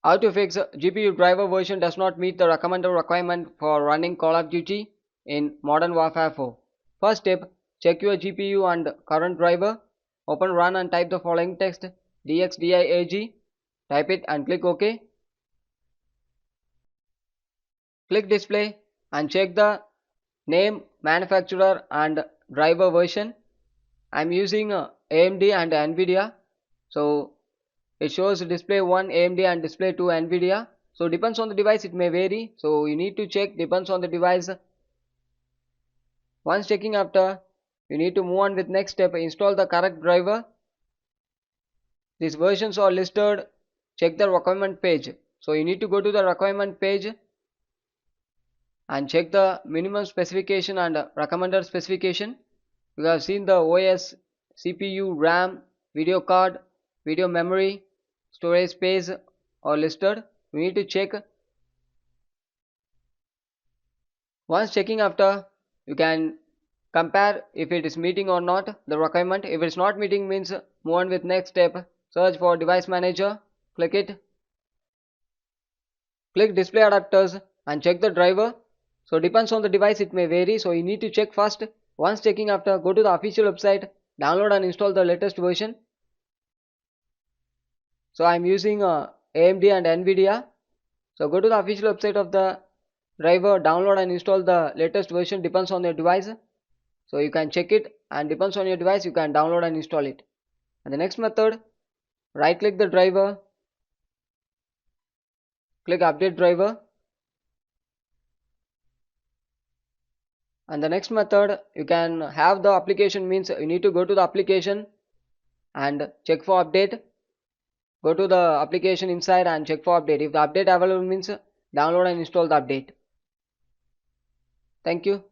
How to fix GPU driver version does not meet the recommended requirement for running Call of Duty in Modern Warfare 4. First step, check your GPU and current driver. Open run and type the following text DXDIAG. Type it and click OK. Click display and check the name, manufacturer and driver version. I'm using AMD and NVIDIA. So it shows display 1 AMD and display 2 NVIDIA. So depends on the device, it may vary. So you need to check, depends on the device. Once checking after, you need to move on with next step, install the correct driver. These versions are listed. Check the requirement page. So you need to go to the requirement page and check the minimum specification and recommended specification. We have seen the OS, CPU, RAM, video card, video memory, storage space are listed. We need to check. Once checking after, you can compare if it is meeting or not the requirement. If it's not meeting means move on with next step. Search for device manager, click it. Click display adapters and check the driver. So depends on the device, it may vary, so you need to check first. Once checking after, go to the official website, download and install the latest version. So I'm using AMD and NVIDIA. So go to the official website of the driver, download and install the latest version, depends on your device. So you can check it and depends on your device, you can download and install it. And the next method, right click the driver, click update driver. And the next method, you can have the application means you need to go to the application and check for update. Go to the application inside and check for update. If the update available means download and install the update. Thank you.